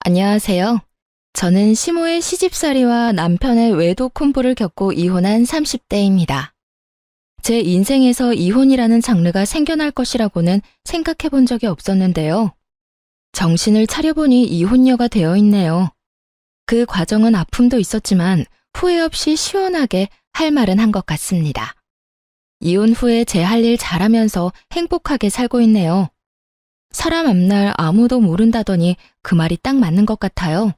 안녕하세요. 저는 시모의 시집살이와 남편의 외도 콤보를 겪고 이혼한 30대입니다. 제 인생에서 이혼이라는 장르가 생겨날 것이라고는 생각해 본 적이 없었는데요. 정신을 차려보니 이혼녀가 되어 있네요. 그 과정은 아픔도 있었지만 후회 없이 시원하게 할 말은 한 것 같습니다. 이혼 후에 제 할 일 잘하면서 행복하게 살고 있네요. 사람 앞날 아무도 모른다더니 그 말이 딱 맞는 것 같아요.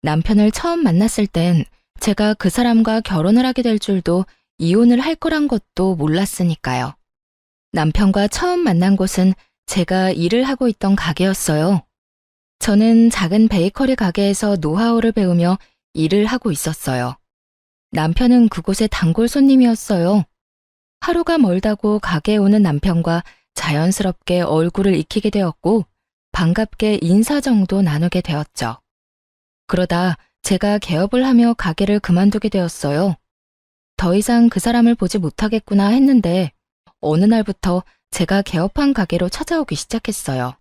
남편을 처음 만났을 땐 제가 그 사람과 결혼을 하게 될 줄도 이혼을 할 거란 것도 몰랐으니까요. 남편과 처음 만난 곳은 제가 일을 하고 있던 가게였어요. 저는 작은 베이커리 가게에서 노하우를 배우며 일을 하고 있었어요. 남편은 그곳의 단골 손님이었어요. 하루가 멀다고 가게에 오는 남편과 자연스럽게 얼굴을 익히게 되었고 반갑게 인사 정도 나누게 되었죠. 그러다 제가 개업을 하며 가게를 그만두게 되었어요. 더 이상 그 사람을 보지 못하겠구나 했는데 어느 날부터 제가 개업한 가게로 찾아오기 시작했어요.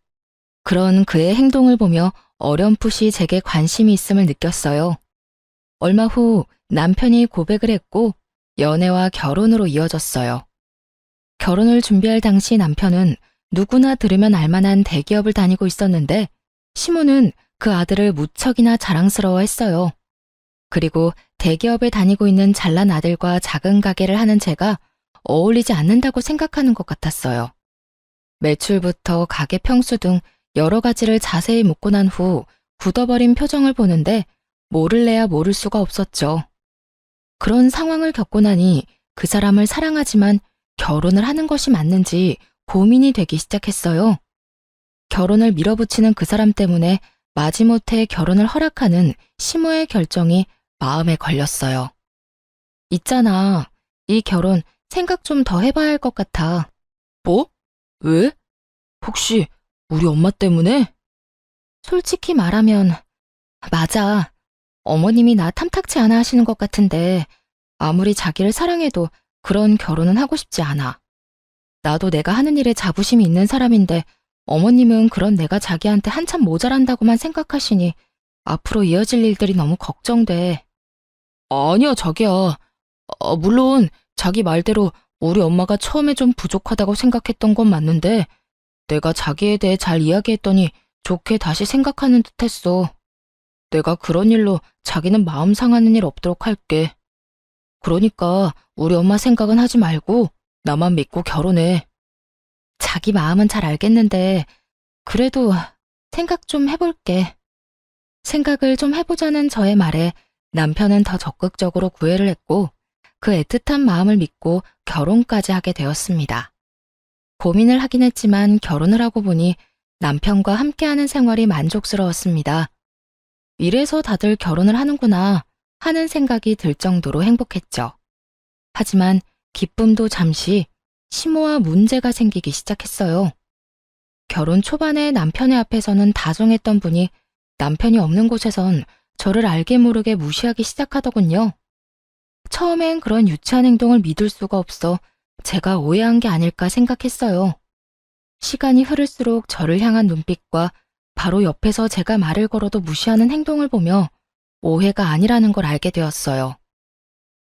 그런 그의 행동을 보며 어렴풋이 제게 관심이 있음을 느꼈어요. 얼마 후 남편이 고백을 했고 연애와 결혼으로 이어졌어요. 결혼을 준비할 당시 남편은 누구나 들으면 알만한 대기업을 다니고 있었는데 시모는 그 아들을 무척이나 자랑스러워했어요. 그리고 대기업에 다니고 있는 잘난 아들과 작은 가게를 하는 제가 어울리지 않는다고 생각하는 것 같았어요. 매출부터 가게 평수 등 여러 가지를 자세히 묻고 난 후 굳어버린 표정을 보는데 모를래야 모를 수가 없었죠. 그런 상황을 겪고 나니 그 사람을 사랑하지만 결혼을 하는 것이 맞는지 고민이 되기 시작했어요. 결혼을 밀어붙이는 그 사람 때문에 마지못해 결혼을 허락하는 시모의 결정이 마음에 걸렸어요. 있잖아, 이 결혼 생각 좀 더 해봐야 할 것 같아. 뭐? 왜? 혹시 우리 엄마 때문에? 솔직히 말하면 맞아. 어머님이 나 탐탁치 않아 하시는 것 같은데 아무리 자기를 사랑해도 그런 결혼은 하고 싶지 않아. 나도 내가 하는 일에 자부심이 있는 사람인데 어머님은 그런 내가 자기한테 한참 모자란다고만 생각하시니 앞으로 이어질 일들이 너무 걱정돼. 아니야, 자기야. 물론 자기 말대로 우리 엄마가 처음에 좀 부족하다고 생각했던 건 맞는데 내가 자기에 대해 잘 이야기했더니 좋게 다시 생각하는 듯 했어. 내가 그런 일로 자기는 마음 상하는 일 없도록 할게. 그러니까 우리 엄마 생각은 하지 말고 나만 믿고 결혼해. 자기 마음은 잘 알겠는데 그래도 생각 좀 해볼게. 생각을 좀 해보자는 저의 말에 남편은 더 적극적으로 구애를 했고 그 애틋한 마음을 믿고 결혼까지 하게 되었습니다. 고민을 하긴 했지만 결혼을 하고 보니 남편과 함께하는 생활이 만족스러웠습니다. 이래서 다들 결혼을 하는구나 하는 생각이 들 정도로 행복했죠. 하지만 기쁨도 잠시 시모와 문제가 생기기 시작했어요. 결혼 초반에 남편의 앞에서는 다정했던 분이 남편이 없는 곳에선 저를 알게 모르게 무시하기 시작하더군요. 처음엔 그런 유치한 행동을 믿을 수가 없어 제가 오해한 게 아닐까 생각했어요. 시간이 흐를수록 저를 향한 눈빛과 바로 옆에서 제가 말을 걸어도 무시하는 행동을 보며 오해가 아니라는 걸 알게 되었어요.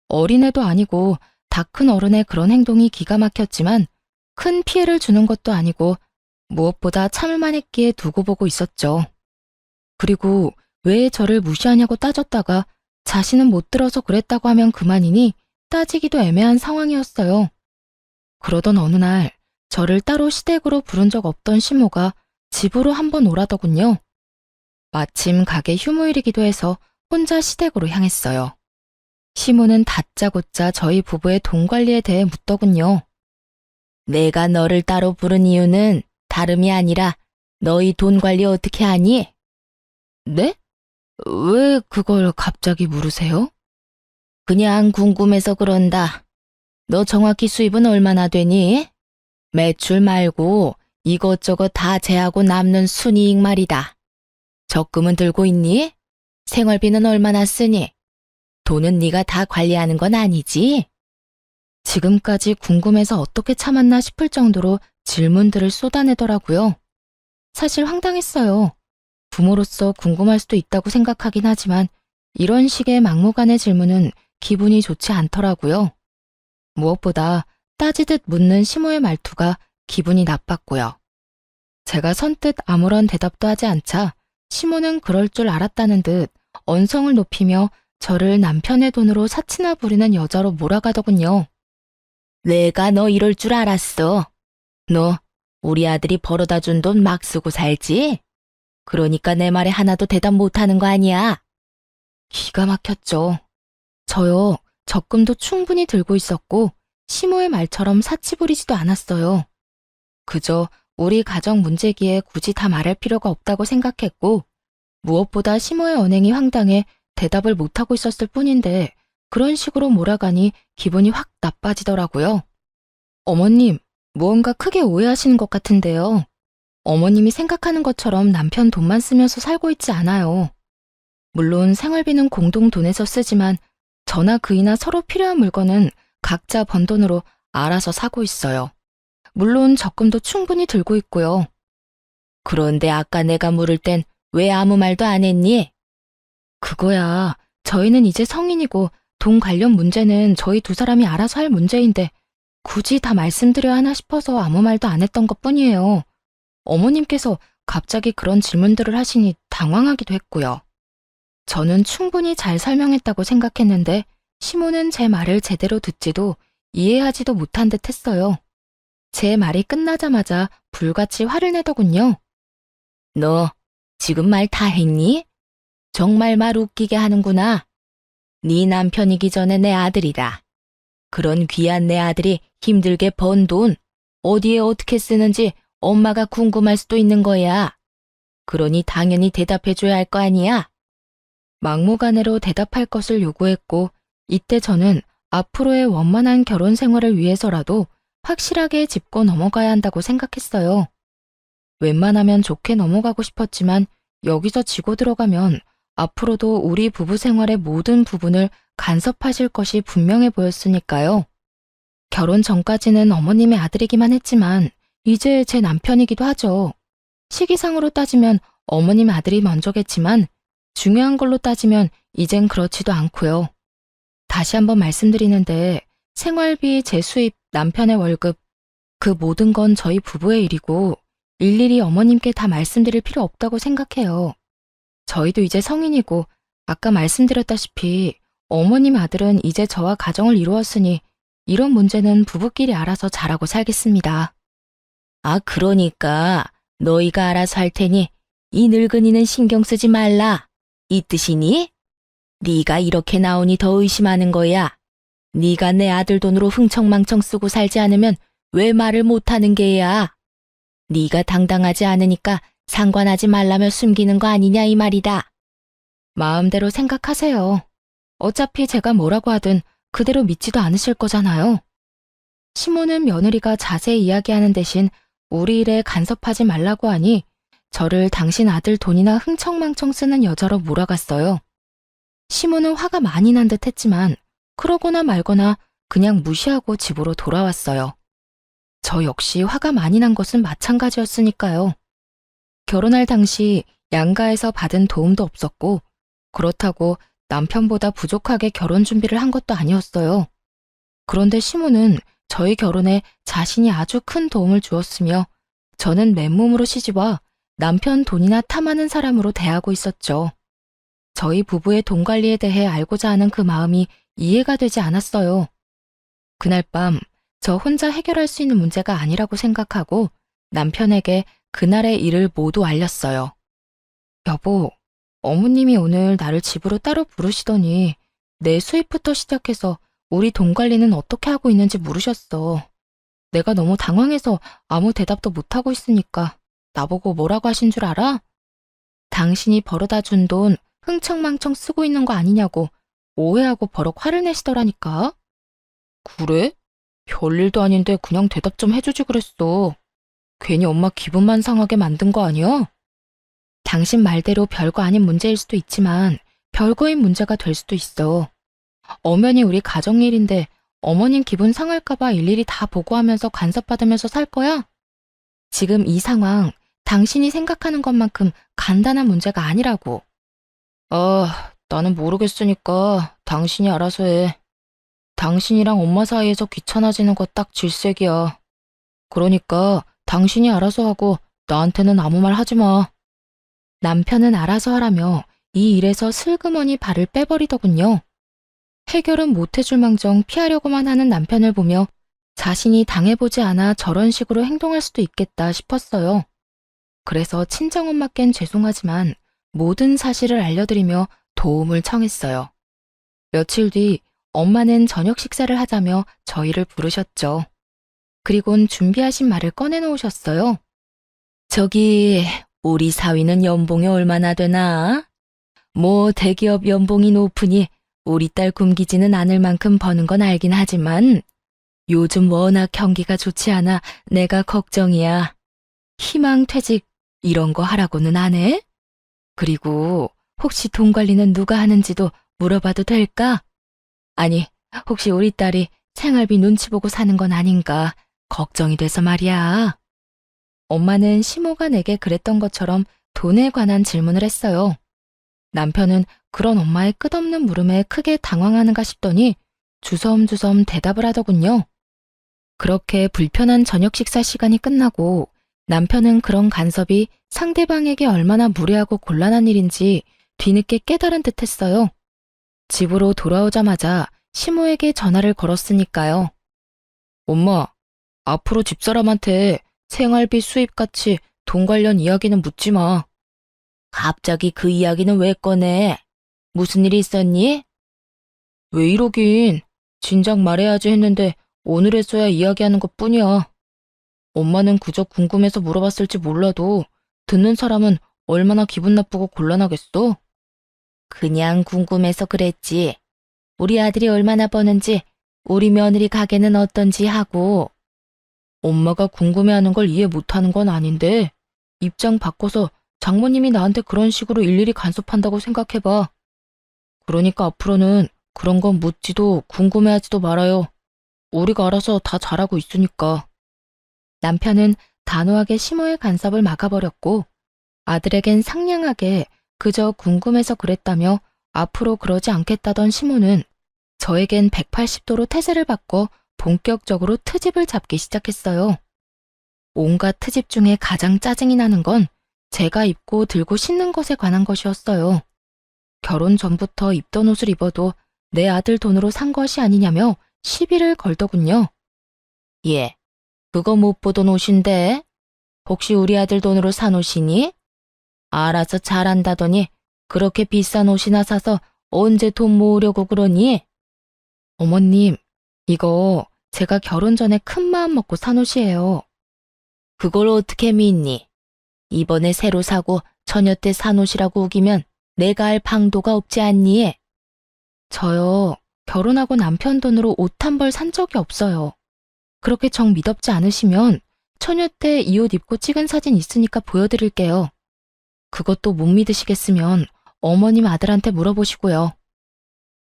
어린애도 아니고 다 큰 어른의 그런 행동이 기가 막혔지만 큰 피해를 주는 것도 아니고 무엇보다 참을만 했기에 두고 보고 있었죠. 그리고 왜 저를 무시하냐고 따졌다가 자신은 못 들어서 그랬다고 하면 그만이니 따지기도 애매한 상황이었어요. 그러던 어느 날 저를 따로 시댁으로 부른 적 없던 시모가 집으로 한번 오라더군요. 마침 가게 휴무일이기도 해서 혼자 시댁으로 향했어요. 시모는 다짜고짜 저희 부부의 돈 관리에 대해 묻더군요. 내가 너를 따로 부른 이유는 다름이 아니라 너희 돈 관리 어떻게 하니? 네? 왜 그걸 갑자기 물으세요? 그냥 궁금해서 그런다. 너 정확히 수입은 얼마나 되니? 매출 말고 이것저것 다 제하고 남는 순이익 말이다. 적금은 들고 있니? 생활비는 얼마나 쓰니? 돈은 네가 다 관리하는 건 아니지? 지금까지 궁금해서 어떻게 참았나 싶을 정도로 질문들을 쏟아내더라고요. 사실 황당했어요. 부모로서 궁금할 수도 있다고 생각하긴 하지만 이런 식의 막무가내 질문은 기분이 좋지 않더라고요. 무엇보다 따지듯 묻는 시모의 말투가 기분이 나빴고요. 제가 선뜻 아무런 대답도 하지 않자 시모는 그럴 줄 알았다는 듯 언성을 높이며 저를 남편의 돈으로 사치나 부리는 여자로 몰아가더군요. 내가 너 이럴 줄 알았어. 너 우리 아들이 벌어다 준 돈 막 쓰고 살지? 그러니까 내 말에 하나도 대답 못하는 거 아니야? 기가 막혔죠. 저요, 적금도 충분히 들고 있었고 시모의 말처럼 사치 부리지도 않았어요. 그저 우리 가정 문제기에 굳이 다 말할 필요가 없다고 생각했고 무엇보다 시모의 언행이 황당해 대답을 못하고 있었을 뿐인데 그런 식으로 몰아가니 기분이 확 나빠지더라고요. 어머님, 무언가 크게 오해하시는 것 같은데요. 어머님이 생각하는 것처럼 남편 돈만 쓰면서 살고 있지 않아요. 물론 생활비는 공동 돈에서 쓰지만 저나 그이나 서로 필요한 물건은 각자 번 돈으로 알아서 사고 있어요. 물론 적금도 충분히 들고 있고요. 그런데 아까 내가 물을 땐 왜 아무 말도 안 했니? 그거야, 저희는 이제 성인이고 돈 관련 문제는 저희 두 사람이 알아서 할 문제인데 굳이 다 말씀드려야 하나 싶어서 아무 말도 안 했던 것뿐이에요. 어머님께서 갑자기 그런 질문들을 하시니 당황하기도 했고요. 저는 충분히 잘 설명했다고 생각했는데 시모는 제 말을 제대로 듣지도 이해하지도 못한 듯 했어요. 제 말이 끝나자마자 불같이 화를 내더군요. 너 지금 말 다 했니? 정말 말 웃기게 하는구나. 네 남편이기 전에 내 아들이다. 그런 귀한 내 아들이 힘들게 번 돈 어디에 어떻게 쓰는지 엄마가 궁금할 수도 있는 거야. 그러니 당연히 대답해줘야 할 거 아니야. 막무가내로 대답할 것을 요구했고 이때 저는 앞으로의 원만한 결혼 생활을 위해서라도 확실하게 짚고 넘어가야 한다고 생각했어요. 웬만하면 좋게 넘어가고 싶었지만 여기서 지고 들어가면 앞으로도 우리 부부 생활의 모든 부분을 간섭하실 것이 분명해 보였으니까요. 결혼 전까지는 어머님의 아들이기만 했지만 이제 제 남편이기도 하죠. 시기상으로 따지면 어머님의 아들이 먼저겠지만 중요한 걸로 따지면 이젠 그렇지도 않고요. 다시 한번 말씀드리는데 생활비, 제 수입, 남편의 월급 그 모든 건 저희 부부의 일이고 일일이 어머님께 다 말씀드릴 필요 없다고 생각해요. 저희도 이제 성인이고 아까 말씀드렸다시피 어머님 아들은 이제 저와 가정을 이루었으니 이런 문제는 부부끼리 알아서 잘하고 살겠습니다. 아, 그러니까 너희가 알아서 할 테니 이 늙은이는 신경 쓰지 말라. 이 뜻이니? 네가 이렇게 나오니 더 의심하는 거야. 네가 내 아들 돈으로 흥청망청 쓰고 살지 않으면 왜 말을 못하는 게야? 네가 당당하지 않으니까 상관하지 말라며 숨기는 거 아니냐 이 말이다. 마음대로 생각하세요. 어차피 제가 뭐라고 하든 그대로 믿지도 않으실 거잖아요. 시모는 며느리가 자세히 이야기하는 대신 우리 일에 간섭하지 말라고 하니 저를 당신 아들 돈이나 흥청망청 쓰는 여자로 몰아갔어요. 시모는 화가 많이 난 듯 했지만 그러거나 말거나 그냥 무시하고 집으로 돌아왔어요. 저 역시 화가 많이 난 것은 마찬가지였으니까요. 결혼할 당시 양가에서 받은 도움도 없었고 그렇다고 남편보다 부족하게 결혼 준비를 한 것도 아니었어요. 그런데 시모는 저희 결혼에 자신이 아주 큰 도움을 주었으며 저는 맨몸으로 시집와 남편 돈이나 탐하는 사람으로 대하고 있었죠. 저희 부부의 돈 관리에 대해 알고자 하는 그 마음이 이해가 되지 않았어요. 그날 밤 저 혼자 해결할 수 있는 문제가 아니라고 생각하고 남편에게 그날의 일을 모두 알렸어요. 여보, 어머님이 오늘 나를 집으로 따로 부르시더니 내 수입부터 시작해서 우리 돈 관리는 어떻게 하고 있는지 물으셨어. 내가 너무 당황해서 아무 대답도 못하고 있으니까 나보고 뭐라고 하신 줄 알아? 당신이 벌어다 준 돈 흥청망청 쓰고 있는 거 아니냐고 오해하고 버럭 화를 내시더라니까. 그래? 별일도 아닌데 그냥 대답 좀 해주지 그랬어. 괜히 엄마 기분만 상하게 만든 거 아니야? 당신 말대로 별거 아닌 문제일 수도 있지만 별거인 문제가 될 수도 있어. 엄연히 우리 가정일인데 어머님 기분 상할까봐 일일이 다 보고하면서 간섭받으면서 살 거야? 지금 이 상황 당신이 생각하는 것만큼 간단한 문제가 아니라고. 나는 모르겠으니까 당신이 알아서 해. 당신이랑 엄마 사이에서 귀찮아지는 거 딱 질색이야. 그러니까 당신이 알아서 하고 나한테는 아무 말 하지 마. 남편은 알아서 하라며 이 일에서 슬그머니 발을 빼버리더군요. 해결은 못해줄 망정 피하려고만 하는 남편을 보며 자신이 당해보지 않아 저런 식으로 행동할 수도 있겠다 싶었어요. 그래서 친정엄마께는 죄송하지만 모든 사실을 알려드리며 도움을 청했어요. 며칠 뒤 엄마는 저녁 식사를 하자며 저희를 부르셨죠. 그리곤 준비하신 말을 꺼내놓으셨어요. 저기, 우리 사위는 연봉이 얼마나 되나? 뭐 대기업 연봉이 높으니 우리 딸 굶기지는 않을 만큼 버는 건 알긴 하지만 요즘 워낙 경기가 좋지 않아 내가 걱정이야. 희망퇴직 이런 거 하라고는 안 해? 그리고 혹시 돈 관리는 누가 하는지도 물어봐도 될까? 아니, 혹시 우리 딸이 생활비 눈치 보고 사는 건 아닌가 걱정이 돼서 말이야. 엄마는 시모가 내게 그랬던 것처럼 돈에 관한 질문을 했어요. 남편은 그런 엄마의 끝없는 물음에 크게 당황하는가 싶더니 주섬주섬 대답을 하더군요. 그렇게 불편한 저녁 식사 시간이 끝나고 남편은 그런 간섭이 상대방에게 얼마나 무례하고 곤란한 일인지 뒤늦게 깨달은 듯 했어요. 집으로 돌아오자마자 시모에게 전화를 걸었으니까요. 엄마, 앞으로 집사람한테 생활비 수입같이 돈 관련 이야기는 묻지 마. 갑자기 그 이야기는 왜 꺼내? 무슨 일이 있었니? 왜 이러긴. 진작 말해야지 했는데 오늘에서야 이야기하는 것뿐이야. 엄마는 그저 궁금해서 물어봤을지 몰라도 듣는 사람은 얼마나 기분 나쁘고 곤란하겠어? 그냥 궁금해서 그랬지. 우리 아들이 얼마나 버는지, 우리 며느리 가게는 어떤지 하고. 엄마가 궁금해하는 걸 이해 못하는 건 아닌데 입장 바꿔서 장모님이 나한테 그런 식으로 일일이 간섭한다고 생각해봐. 그러니까 앞으로는 그런 건 묻지도 궁금해하지도 말아요. 우리가 알아서 다 잘하고 있으니까. 남편은 단호하게 시모의 간섭을 막아버렸고 아들에겐 상냥하게 그저 궁금해서 그랬다며 앞으로 그러지 않겠다던 시모는 저에겐 180도로 태세를 바꿔 본격적으로 트집을 잡기 시작했어요. 온갖 트집 중에 가장 짜증이 나는 건 제가 입고 들고 신는 것에 관한 것이었어요. 결혼 전부터 입던 옷을 입어도 내 아들 돈으로 산 것이 아니냐며 시비를 걸더군요. 예, 그거 못 보던 옷인데 혹시 우리 아들 돈으로 산 옷이니? 알아서 잘한다더니 그렇게 비싼 옷이나 사서 언제 돈 모으려고 그러니? 어머님, 이거 제가 결혼 전에 큰 마음 먹고 산 옷이에요. 그걸 어떻게 믿니? 이번에 새로 사고 처녀 때 산 옷이라고 우기면 내가 알 방도가 없지 않니? 저요, 결혼하고 남편 돈으로 옷 한 벌 산 적이 없어요. 그렇게 정 믿업지 않으시면 처녀 때 이 옷 입고 찍은 사진 있으니까 보여드릴게요. 그것도 못 믿으시겠으면 어머님 아들한테 물어보시고요.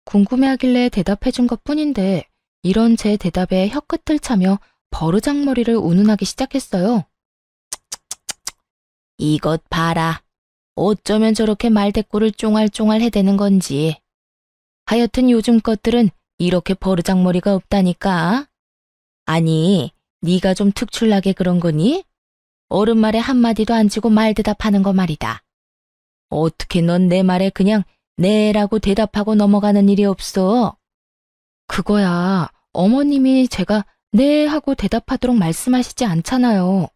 궁금해하길래 대답해준 것뿐인데 이런 제 대답에 혀끝을 차며 버르장머리를 운운하기 시작했어요. 이것 봐라. 어쩌면 저렇게 말대꾸를 쫑알쫑알 해대는 건지. 하여튼 요즘 것들은 이렇게 버르장머리가 없다니까. 아니, 네가 좀 특출나게 그런 거니? 어른 말에 한마디도 안 지고 말 대답하는 거 말이다. 어떻게 넌 내 말에 그냥 네라고 대답하고 넘어가는 일이 없어? 그거야 어머님이 제가 네 하고 대답하도록 말씀하시지 않잖아요.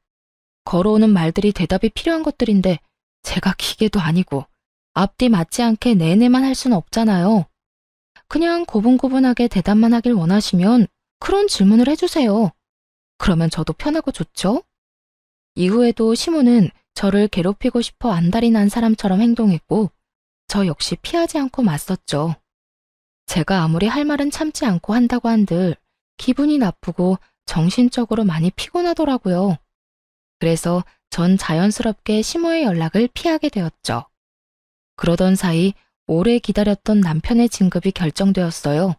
걸어오는 말들이 대답이 필요한 것들인데 제가 기계도 아니고 앞뒤 맞지 않게 네네만 할 수는 없잖아요. 그냥 고분고분하게 대답만 하길 원하시면 그런 질문을 해주세요. 그러면 저도 편하고 좋죠? 이후에도 시모는 저를 괴롭히고 싶어 안달이 난 사람처럼 행동했고 저 역시 피하지 않고 맞섰죠. 제가 아무리 할 말은 참지 않고 한다고 한들 기분이 나쁘고 정신적으로 많이 피곤하더라고요. 그래서 전 자연스럽게 시모의 연락을 피하게 되었죠. 그러던 사이 오래 기다렸던 남편의 진급이 결정되었어요.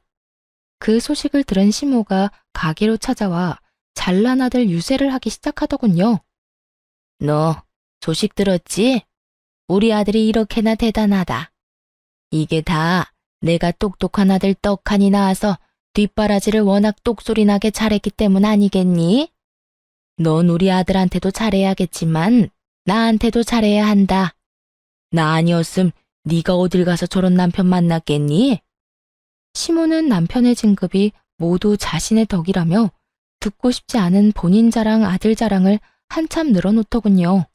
그 소식을 들은 시모가 가게로 찾아와 잘난 아들 유세를 하기 시작하더군요. 너 소식 들었지? 우리 아들이 이렇게나 대단하다. 이게 다 내가 똑똑한 아들 떡하니 낳아서 뒷바라지를 워낙 똑소리 나게 잘했기 때문 아니겠니? 넌 우리 아들한테도 잘해야겠지만 나한테도 잘해야 한다. 나 아니었음 네가 어딜 가서 저런 남편 만났겠니? 시모는 남편의 진급이 모두 자신의 덕이라며 듣고 싶지 않은 본인 자랑, 아들 자랑을 한참 늘어놓더군요.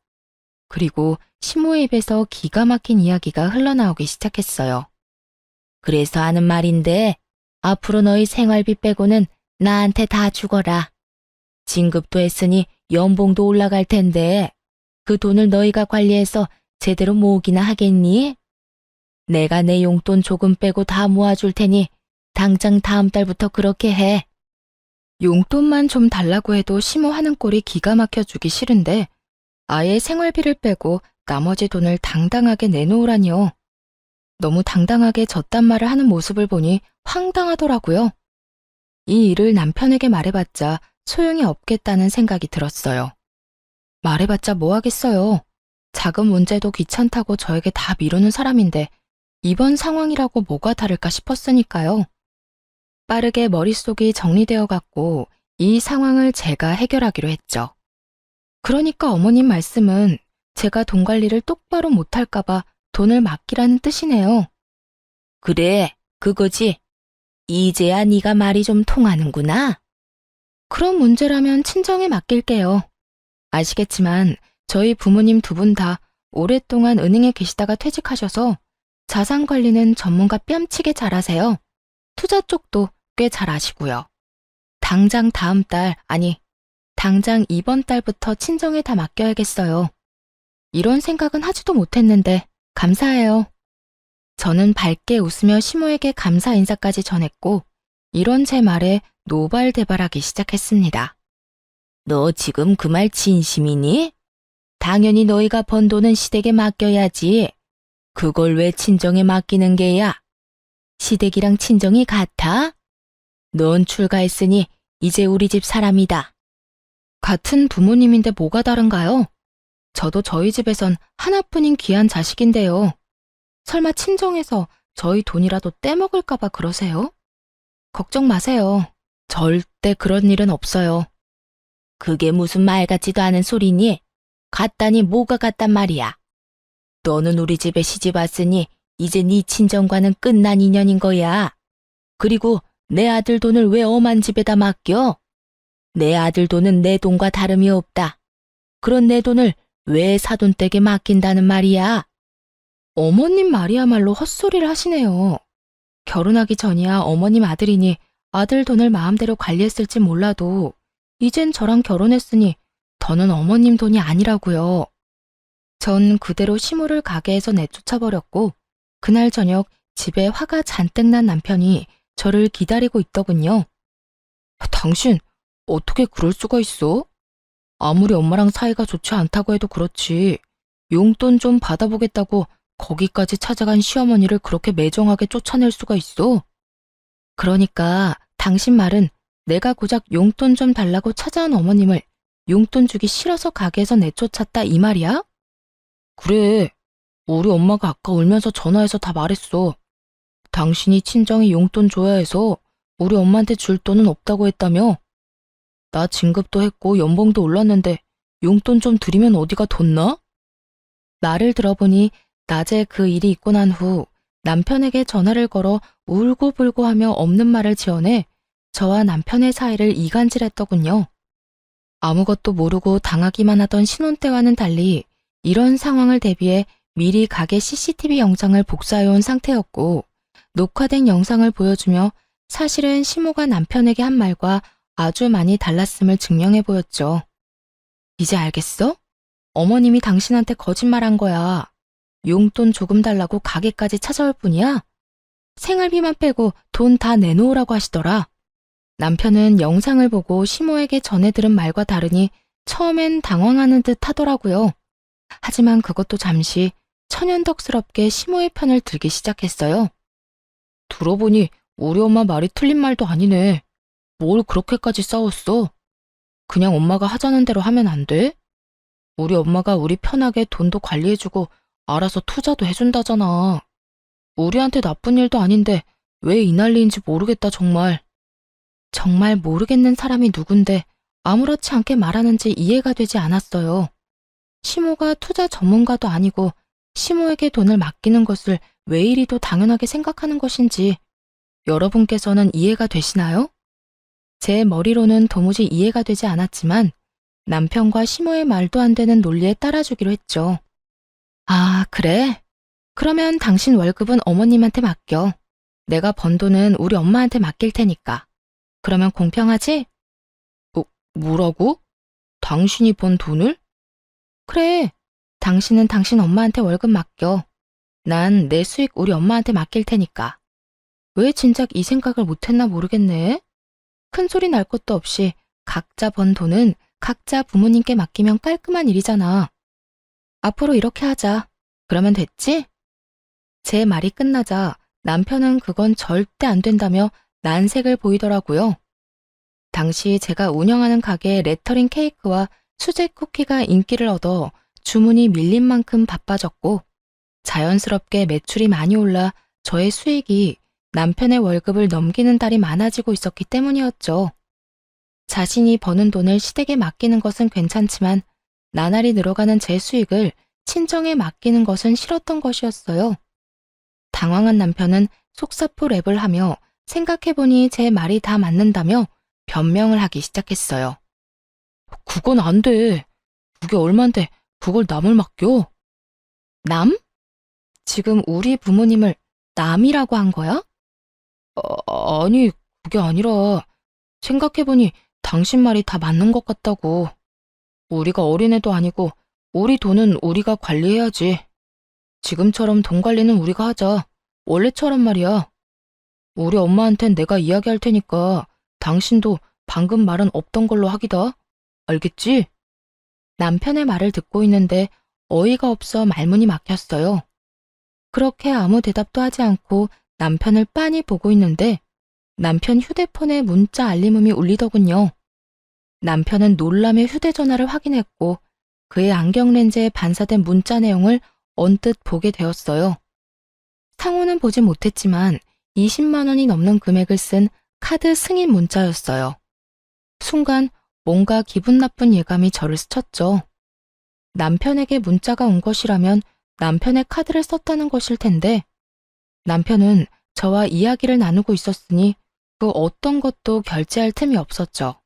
그리고 시모의 입에서 기가 막힌 이야기가 흘러나오기 시작했어요. 그래서 하는 말인데 앞으로 너희 생활비 빼고는 나한테 다 주거라. 진급도 했으니 연봉도 올라갈 텐데 그 돈을 너희가 관리해서 제대로 모으기나 하겠니? 내가 내 용돈 조금 빼고 다 모아줄 테니 당장 다음 달부터 그렇게 해. 용돈만 좀 달라고 해도 시모 하는 꼴이 기가 막혀주기 싫은데 아예 생활비를 빼고 나머지 돈을 당당하게 내놓으라니요. 너무 당당하게 저딴 말을 하는 모습을 보니 황당하더라고요. 이 일을 남편에게 말해봤자 소용이 없겠다는 생각이 들었어요. 말해봤자 뭐 하겠어요. 작은 문제도 귀찮다고 저에게 다 미루는 사람인데 이번 상황이라고 뭐가 다를까 싶었으니까요. 빠르게 머릿속이 정리되어 갔고 이 상황을 제가 해결하기로 했죠. 그러니까 어머님 말씀은 제가 돈 관리를 똑바로 못할까봐 돈을 맡기라는 뜻이네요. 그래, 그거지. 이제야 네가 말이 좀 통하는구나. 그런 문제라면 친정에 맡길게요. 아시겠지만 저희 부모님 두 분 다 오랫동안 은행에 계시다가 퇴직하셔서 자산 관리는 전문가 뺨치게 잘하세요. 투자 쪽도 꽤 잘 아시고요. 당장 다음 달, 아니, 당장 이번 달부터 친정에 다 맡겨야겠어요. 이런 생각은 하지도 못했는데 감사해요. 저는 밝게 웃으며 시모에게 감사 인사까지 전했고 이런 제 말에 노발대발하기 시작했습니다. 너 지금 그 말 진심이니? 당연히 너희가 번 돈은 시댁에 맡겨야지. 그걸 왜 친정에 맡기는 게야? 시댁이랑 친정이 같아? 넌 출가했으니 이제 우리 집 사람이다. 같은 부모님인데 뭐가 다른가요? 저도 저희 집에선 하나뿐인 귀한 자식인데요. 설마 친정에서 저희 돈이라도 떼먹을까봐 그러세요? 걱정 마세요. 절대 그런 일은 없어요. 그게 무슨 말 같지도 않은 소리니? 같다니 뭐가 같단 말이야. 너는 우리 집에 시집 왔으니 이제 네 친정과는 끝난 인연인 거야. 그리고 내 아들 돈을 왜 엄한 집에다 맡겨? 내 아들 돈은 내 돈과 다름이 없다. 그런 내 돈을 왜 사돈댁에 맡긴다는 말이야? 어머님 말이야말로 헛소리를 하시네요. 결혼하기 전이야 어머님 아들이니 아들 돈을 마음대로 관리했을지 몰라도 이젠 저랑 결혼했으니 더는 어머님 돈이 아니라고요. 전 그대로 시모를 가게에서 내쫓아버렸고 그날 저녁 집에 화가 잔뜩 난 남편이 저를 기다리고 있더군요. 당신 어떻게 그럴 수가 있어? 아무리 엄마랑 사이가 좋지 않다고 해도 그렇지. 용돈 좀 받아보겠다고 거기까지 찾아간 시어머니를 그렇게 매정하게 쫓아낼 수가 있어? 그러니까 당신 말은 내가 고작 용돈 좀 달라고 찾아온 어머님을 용돈 주기 싫어서 가게에서 내쫓았다 이 말이야? 그래. 우리 엄마가 아까 울면서 전화해서 다 말했어. 당신이 친정에 용돈 줘야 해서 우리 엄마한테 줄 돈은 없다고 했다며? 나 진급도 했고 연봉도 올랐는데 용돈 좀 드리면 어디가 덧나? 말을 들어보니 낮에 그 일이 있고 난 후 남편에게 전화를 걸어 울고불고 하며 없는 말을 지어내 저와 남편의 사이를 이간질했더군요. 아무것도 모르고 당하기만 하던 신혼 때와는 달리 이런 상황을 대비해 미리 가게 CCTV 영상을 복사해온 상태였고 녹화된 영상을 보여주며 사실은 시모가 남편에게 한 말과 아주 많이 달랐음을 증명해 보였죠. 이제 알겠어? 어머님이 당신한테 거짓말한 거야. 용돈 조금 달라고 가게까지 찾아올 뿐이야? 생활비만 빼고 돈 다 내놓으라고 하시더라. 남편은 영상을 보고 시모에게 전해 들은 말과 다르니 처음엔 당황하는 듯 하더라고요. 하지만 그것도 잠시 천연덕스럽게 시모의 편을 들기 시작했어요. 들어보니 우리 엄마 말이 틀린 말도 아니네. 뭘 그렇게까지 싸웠어? 그냥 엄마가 하자는 대로 하면 안 돼? 우리 엄마가 우리 편하게 돈도 관리해주고 알아서 투자도 해준다잖아. 우리한테 나쁜 일도 아닌데 왜 이 난리인지 모르겠다 정말. 정말 모르겠는 사람이 누군데 아무렇지 않게 말하는지 이해가 되지 않았어요. 시모가 투자 전문가도 아니고 시모에게 돈을 맡기는 것을 왜 이리도 당연하게 생각하는 것인지 여러분께서는 이해가 되시나요? 제 머리로는 도무지 이해가 되지 않았지만 남편과 시모의 말도 안 되는 논리에 따라주기로 했죠. 아, 그래? 그러면 당신 월급은 어머님한테 맡겨. 내가 번 돈은 우리 엄마한테 맡길 테니까. 그러면 공평하지? 뭐라고? 당신이 번 돈을? 그래. 당신은 당신 엄마한테 월급 맡겨. 난 내 수익 우리 엄마한테 맡길 테니까. 왜 진작 이 생각을 못했나 모르겠네. 큰 소리 날 것도 없이 각자 번 돈은 각자 부모님께 맡기면 깔끔한 일이잖아. 앞으로 이렇게 하자. 그러면 됐지? 제 말이 끝나자 남편은 그건 절대 안 된다며 난색을 보이더라고요. 당시 제가 운영하는 가게의 레터링 케이크와 수제 쿠키가 인기를 얻어 주문이 밀린 만큼 바빠졌고 자연스럽게 매출이 많이 올라 저의 수익이 남편의 월급을 넘기는 달이 많아지고 있었기 때문이었죠. 자신이 버는 돈을 시댁에 맡기는 것은 괜찮지만 나날이 늘어가는 제 수익을 친정에 맡기는 것은 싫었던 것이었어요. 당황한 남편은 속사포 랩을 하며 생각해보니 제 말이 다 맞는다며 변명을 하기 시작했어요. 그건 안 돼. 그게 얼만데 그걸 남을 맡겨? 남? 지금 우리 부모님을 남이라고 한 거야? 아니, 그게 아니라 생각해보니 당신 말이 다 맞는 것 같다고. 우리가 어린애도 아니고 우리 돈은 우리가 관리해야지. 지금처럼 돈 관리는 우리가 하자. 원래처럼 말이야. 우리 엄마한텐 내가 이야기할 테니까 당신도 방금 말은 없던 걸로 하기다. 알겠지? 남편의 말을 듣고 있는데 어이가 없어 말문이 막혔어요. 그렇게 아무 대답도 하지 않고 남편을 빤히 보고 있는데 남편 휴대폰에 문자 알림음이 울리더군요. 남편은 놀라며 휴대전화를 확인했고 그의 안경 렌즈에 반사된 문자 내용을 언뜻 보게 되었어요. 상호는 보지 못했지만 20만 원이 넘는 금액을 쓴 카드 승인 문자였어요. 순간 뭔가 기분 나쁜 예감이 저를 스쳤죠. 남편에게 문자가 온 것이라면 남편의 카드를 썼다는 것일 텐데 남편은 저와 이야기를 나누고 있었으니 그 어떤 것도 결제할 틈이 없었죠.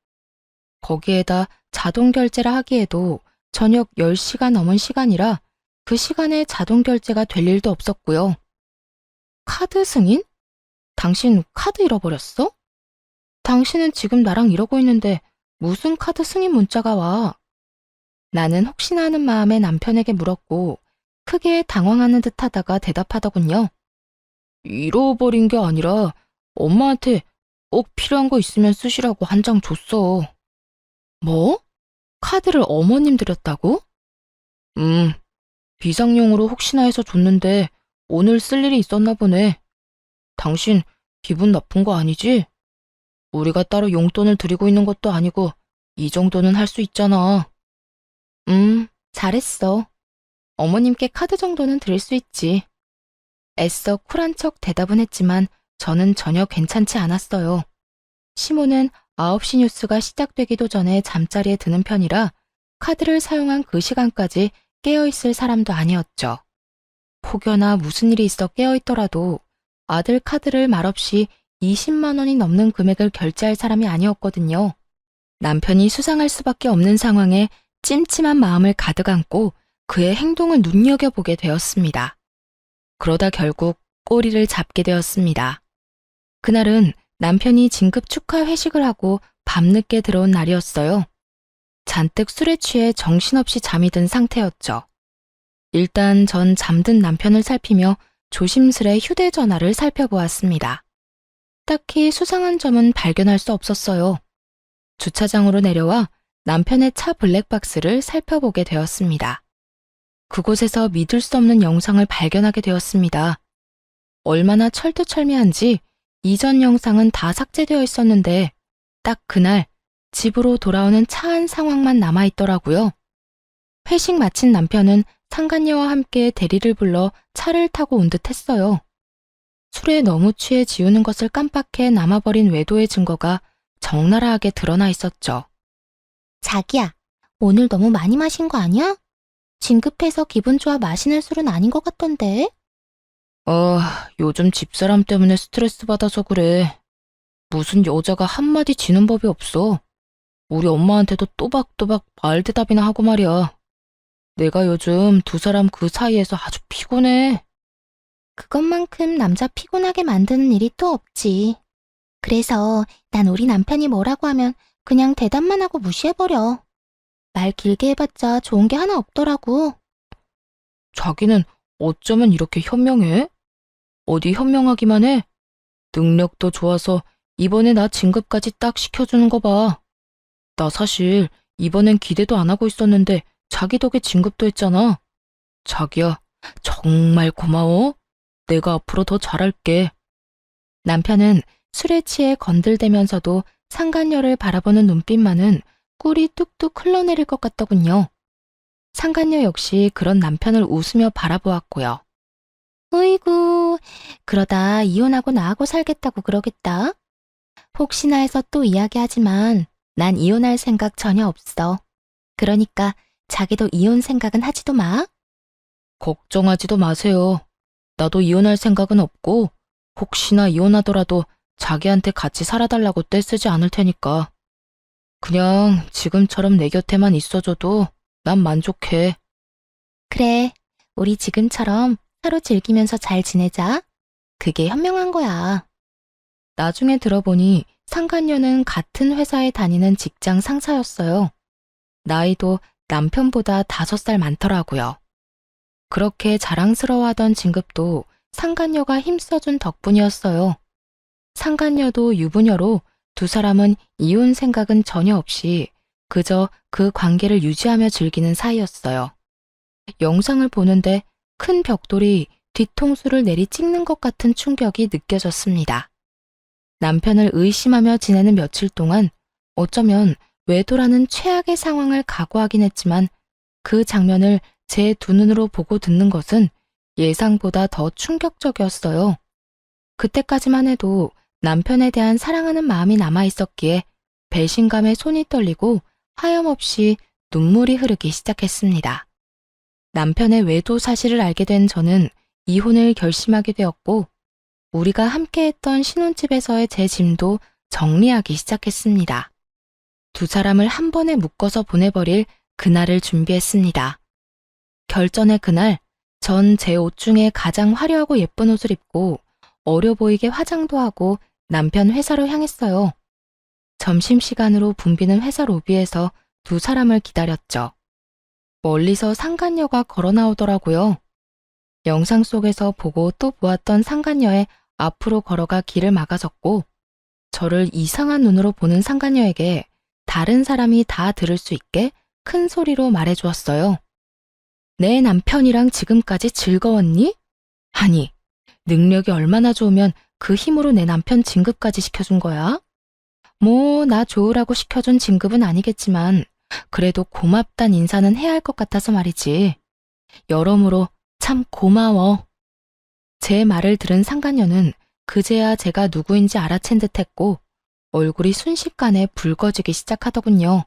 거기에다 자동 결제라 하기에도 저녁 10시가 넘은 시간이라 그 시간에 자동 결제가 될 일도 없었고요. 카드 승인? 당신 카드 잃어버렸어? 당신은 지금 나랑 이러고 있는데 무슨 카드 승인 문자가 와? 나는 혹시나 하는 마음에 남편에게 물었고 크게 당황하는 듯 하다가 대답하더군요. 잃어버린 게 아니라 엄마한테 꼭 필요한 거 있으면 쓰시라고 한 장 줬어. 뭐? 카드를 어머님 드렸다고? 비상용으로 혹시나 해서 줬는데 오늘 쓸 일이 있었나 보네. 당신 기분 나쁜 거 아니지? 우리가 따로 용돈을 드리고 있는 것도 아니고 이 정도는 할 수 있잖아. 잘했어. 어머님께 카드 정도는 드릴 수 있지. 애써 쿨한 척 대답은 했지만 저는 전혀 괜찮지 않았어요. 시모는 9시 뉴스가 시작되기도 전에 잠자리에 드는 편이라 카드를 사용한 그 시간까지 깨어있을 사람도 아니었죠. 혹여나 무슨 일이 있어 깨어있더라도 아들 카드를 말없이 20만 원이 넘는 금액을 결제할 사람이 아니었거든요. 남편이 수상할 수밖에 없는 상황에 찜찜한 마음을 가득 안고 그의 행동을 눈여겨보게 되었습니다. 그러다 결국 꼬리를 잡게 되었습니다. 그날은 남편이 진급 축하 회식을 하고 밤늦게 들어온 날이었어요. 잔뜩 술에 취해 정신없이 잠이 든 상태였죠. 일단 전 잠든 남편을 살피며 조심스레 휴대전화를 살펴보았습니다. 딱히 수상한 점은 발견할 수 없었어요. 주차장으로 내려와 남편의 차 블랙박스를 살펴보게 되었습니다. 그곳에서 믿을 수 없는 영상을 발견하게 되었습니다. 얼마나 철두철미한지 이전 영상은 다 삭제되어 있었는데 딱 그날 집으로 돌아오는 차 안 상황만 남아있더라고요. 회식 마친 남편은 상간녀와 함께 대리를 불러 차를 타고 온 듯 했어요. 술에 너무 취해 지우는 것을 깜빡해 남아버린 외도의 증거가 적나라하게 드러나 있었죠. 자기야, 오늘 너무 많이 마신 거 아니야? 진급해서 기분 좋아 마시는 술은 아닌 것 같던데. 요즘 집사람 때문에 스트레스 받아서 그래. 무슨 여자가 한마디 지는 법이 없어. 우리 엄마한테도 또박또박 말대답이나 하고 말이야. 내가 요즘 두 사람 그 사이에서 아주 피곤해. 그것만큼 남자 피곤하게 만드는 일이 또 없지. 그래서 난 우리 남편이 뭐라고 하면 그냥 대답만 하고 무시해버려. 말 길게 해봤자 좋은 게 하나 없더라고. 자기는 어쩌면 이렇게 현명해? 어디 현명하기만 해? 능력도 좋아서 이번에 나 진급까지 딱 시켜주는 거 봐. 나 사실 이번엔 기대도 안 하고 있었는데 자기 덕에 진급도 했잖아. 자기야, 정말 고마워. 내가 앞으로 더 잘할게. 남편은 술에 취해 건들대면서도 상간녀를 바라보는 눈빛만은 꿀이 뚝뚝 흘러내릴 것 같더군요. 상간녀 역시 그런 남편을 웃으며 바라보았고요. 으이구, 그러다 이혼하고 나하고 살겠다고 그러겠다. 혹시나 해서 또 이야기하지만 난 이혼할 생각 전혀 없어. 그러니까 자기도 이혼 생각은 하지도 마. 걱정하지도 마세요. 나도 이혼할 생각은 없고 혹시나 이혼하더라도 자기한테 같이 살아달라고 떼쓰지 않을 테니까. 그냥 지금처럼 내 곁에만 있어줘도 난 만족해. 그래, 우리 지금처럼 서로 즐기면서 잘 지내자. 그게 현명한 거야. 나중에 들어보니 상간녀는 같은 회사에 다니는 직장 상사였어요. 나이도 남편보다 5살 많더라고요. 그렇게 자랑스러워하던 진급도 상간녀가 힘써준 덕분이었어요. 상간녀도 유부녀로 두 사람은 이혼 생각은 전혀 없이 그저 그 관계를 유지하며 즐기는 사이였어요. 영상을 보는데 큰 벽돌이 뒤통수를 내리 찍는 것 같은 충격이 느껴졌습니다. 남편을 의심하며 지내는 며칠 동안 어쩌면 외도라는 최악의 상황을 각오하긴 했지만 그 장면을 제 두 눈으로 보고 듣는 것은 예상보다 더 충격적이었어요. 그때까지만 해도 남편에 대한 사랑하는 마음이 남아있었기에 배신감에 손이 떨리고 하염없이 눈물이 흐르기 시작했습니다. 남편의 외도 사실을 알게 된 저는 이혼을 결심하게 되었고 우리가 함께했던 신혼집에서의 제 짐도 정리하기 시작했습니다. 두 사람을 한 번에 묶어서 보내버릴 그날을 준비했습니다. 결전의 그날, 전 제 옷 중에 가장 화려하고 예쁜 옷을 입고 어려 보이게 화장도 하고 남편 회사로 향했어요. 점심시간으로 붐비는 회사 로비에서 두 사람을 기다렸죠. 멀리서 상간녀가 걸어 나오더라고요. 영상 속에서 보고 또 보았던 상간녀의 앞으로 걸어가 길을 막아섰고 저를 이상한 눈으로 보는 상간녀에게 다른 사람이 다 들을 수 있게 큰 소리로 말해주었어요. 내 남편이랑 지금까지 즐거웠니? 아니, 능력이 얼마나 좋으면 그 힘으로 내 남편 진급까지 시켜준 거야? 뭐, 나 좋으라고 시켜준 진급은 아니겠지만 그래도 고맙단 인사는 해야 할 것 같아서 말이지. 여러모로 참 고마워. 제 말을 들은 상간녀는 그제야 제가 누구인지 알아챈 듯했고 얼굴이 순식간에 붉어지기 시작하더군요.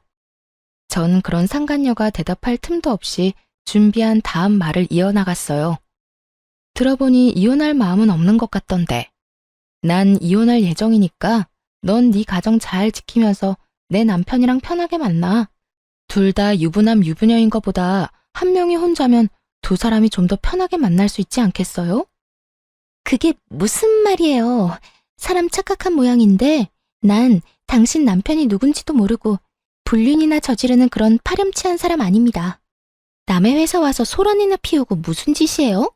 전 그런 상간녀가 대답할 틈도 없이 준비한 다음 말을 이어나갔어요. 들어보니 이혼할 마음은 없는 것 같던데. 난 이혼할 예정이니까 넌 네 가정 잘 지키면서 내 남편이랑 편하게 만나. 둘 다 유부남 유부녀인 것보다 한 명이 혼자면 두 사람이 좀 더 편하게 만날 수 있지 않겠어요? 그게 무슨 말이에요. 사람 착각한 모양인데 난 당신 남편이 누군지도 모르고 불륜이나 저지르는 그런 파렴치한 사람 아닙니다. 남의 회사 와서 소란이나 피우고 무슨 짓이에요?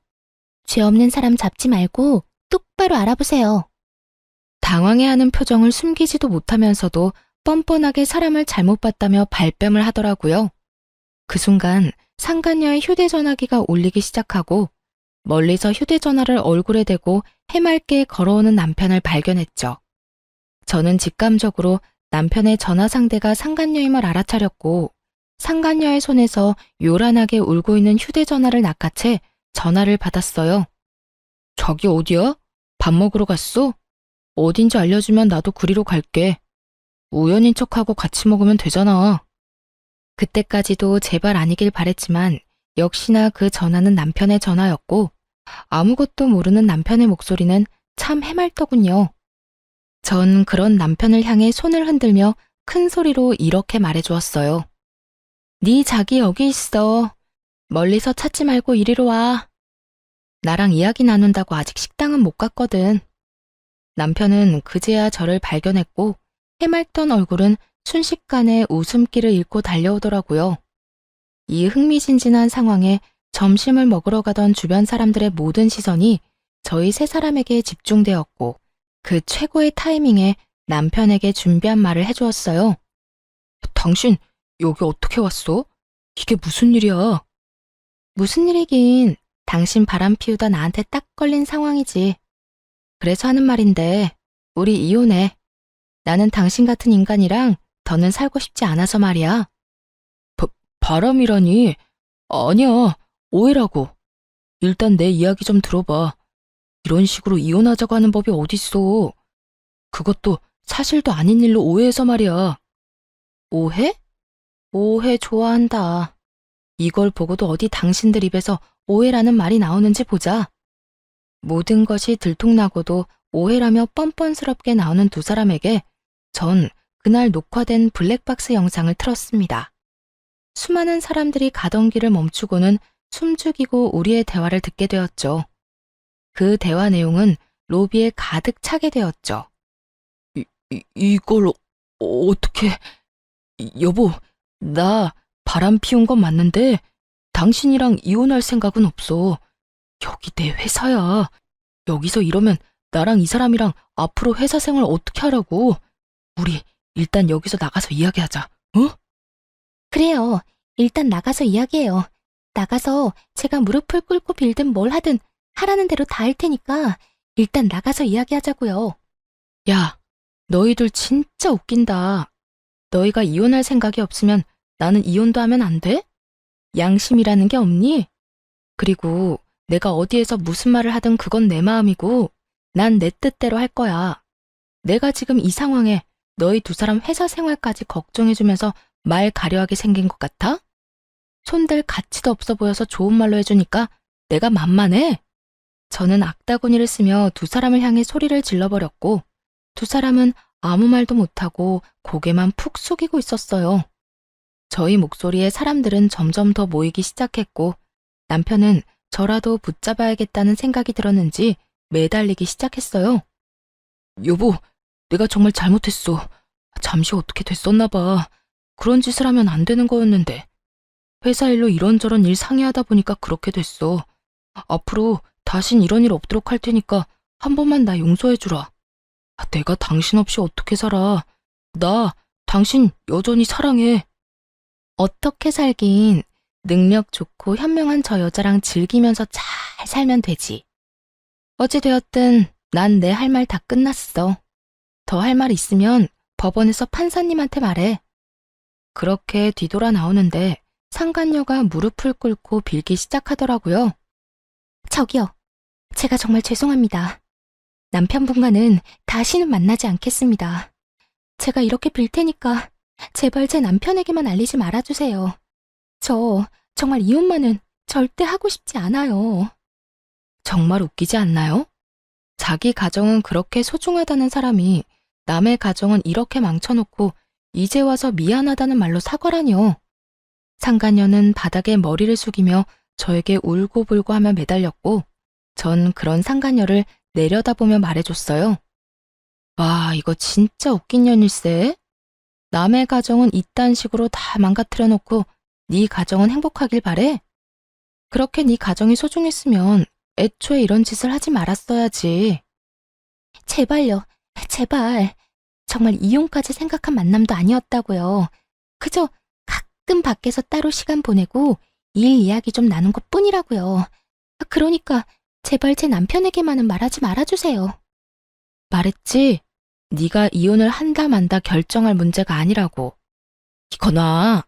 죄 없는 사람 잡지 말고 똑바로 알아보세요. 당황해하는 표정을 숨기지도 못하면서도 뻔뻔하게 사람을 잘못 봤다며 발뺌을 하더라고요. 그 순간 상간녀의 휴대전화기가 울리기 시작하고 멀리서 휴대전화를 얼굴에 대고 해맑게 걸어오는 남편을 발견했죠. 저는 직감적으로 남편의 전화 상대가 상간녀임을 알아차렸고 상간녀의 손에서 요란하게 울고 있는 휴대전화를 낚아채 전화를 받았어요. 자기 어디야? 밥 먹으러 갔어? 어딘지 알려주면 나도 그리로 갈게. 우연인 척하고 같이 먹으면 되잖아. 그때까지도 제발 아니길 바랬지만 역시나 그 전화는 남편의 전화였고 아무것도 모르는 남편의 목소리는 참 해맑더군요. 전 그런 남편을 향해 손을 흔들며 큰 소리로 이렇게 말해주었어요. 네 자기 여기 있어. 멀리서 찾지 말고 이리로 와. 나랑 이야기 나눈다고 아직 식당은 못 갔거든. 남편은 그제야 저를 발견했고 해맑던 얼굴은 순식간에 웃음기를 잃고 달려오더라고요. 이 흥미진진한 상황에 점심을 먹으러 가던 주변 사람들의 모든 시선이 저희 세 사람에게 집중되었고 그 최고의 타이밍에 남편에게 준비한 말을 해주었어요. 당신 여기 어떻게 왔어? 이게 무슨 일이야? 무슨 일이긴 당신 바람 피우다 나한테 딱 걸린 상황이지. 그래서 하는 말인데 우리 이혼해. 나는 당신 같은 인간이랑 더는 살고 싶지 않아서 말이야. 바람이라니? 아니야, 오해라고. 일단 내 이야기 좀 들어봐. 이런 식으로 이혼하자고 하는 법이 어딨어. 그것도 사실도 아닌 일로 오해해서 말이야. 오해? 오해 좋아한다. 이걸 보고도 어디 당신들 입에서 오해라는 말이 나오는지 보자. 모든 것이 들통나고도 오해라며 뻔뻔스럽게 나오는 두 사람에게 전 그날 녹화된 블랙박스 영상을 틀었습니다. 수많은 사람들이 가던 길을 멈추고는 숨죽이고 우리의 대화를 듣게 되었죠. 그 대화 내용은 로비에 가득 차게 되었죠. 이걸 어떻게... 여보, 나 바람 피운 건 맞는데 당신이랑 이혼할 생각은 없어. 여기 내 회사야. 여기서 이러면 나랑 이 사람이랑 앞으로 회사 생활 어떻게 하라고. 우리 일단 여기서 나가서 이야기하자. 어? 그래요. 일단 나가서 이야기해요. 나가서 제가 무릎을 꿇고 빌든 뭘 하든 하라는 대로 다 할 테니까 일단 나가서 이야기하자고요. 야, 너희들 진짜 웃긴다. 너희가 이혼할 생각이 없으면 나는 이혼도 하면 안 돼? 양심이라는 게 없니? 그리고 내가 어디에서 무슨 말을 하든 그건 내 마음이고 난 내 뜻대로 할 거야. 내가 지금 이 상황에 너희 두 사람 회사 생활까지 걱정해주면서 말 가려하게 생긴 것 같아? 손댈 가치도 없어 보여서 좋은 말로 해주니까 내가 만만해? 저는 악다구니를 쓰며 두 사람을 향해 소리를 질러버렸고 두 사람은 아무 말도 못하고 고개만 푹 숙이고 있었어요. 저희 목소리에 사람들은 점점 더 모이기 시작했고 남편은 저라도 붙잡아야겠다는 생각이 들었는지 매달리기 시작했어요. 여보, 내가 정말 잘못했어. 잠시 어떻게 됐었나 봐. 그런 짓을 하면 안 되는 거였는데. 회사 일로 이런저런 일 상의하다 보니까 그렇게 됐어. 앞으로 다신 이런 일 없도록 할 테니까 한 번만 나 용서해주라. 내가 당신 없이 어떻게 살아. 나 당신 여전히 사랑해. 어떻게 살긴 능력 좋고 현명한 저 여자랑 즐기면서 잘 살면 되지. 어찌되었든 난 내 할 말 다 끝났어. 더 할 말 있으면 법원에서 판사님한테 말해. 그렇게 뒤돌아 나오는데 상간녀가 무릎을 꿇고 빌기 시작하더라고요. 저기요. 제가 정말 죄송합니다. 남편분과는 다시는 만나지 않겠습니다. 제가 이렇게 빌 테니까 제발 제 남편에게만 알리지 말아주세요. 저 정말 이혼만은 절대 하고 싶지 않아요. 정말 웃기지 않나요? 자기 가정은 그렇게 소중하다는 사람이 남의 가정은 이렇게 망쳐놓고 이제 와서 미안하다는 말로 사과라뇨. 상간녀는 바닥에 머리를 숙이며 저에게 울고불고 하며 매달렸고 전 그런 상간녀를 내려다보며 말해줬어요. 와, 이거 진짜 웃긴 년일세. 남의 가정은 이딴 식으로 다 망가뜨려 놓고 네 가정은 행복하길 바래? 그렇게 네 가정이 소중했으면 애초에 이런 짓을 하지 말았어야지. 제발요. 제발. 정말 이혼까지 생각한 만남도 아니었다고요. 그저 가끔 밖에서 따로 시간 보내고 일 이야기 좀 나눈 것 뿐이라고요. 그러니까 제발 제 남편에게만은 말하지 말아주세요. 말했지? 네가 이혼을 한다 만다 결정할 문제가 아니라고. 이거나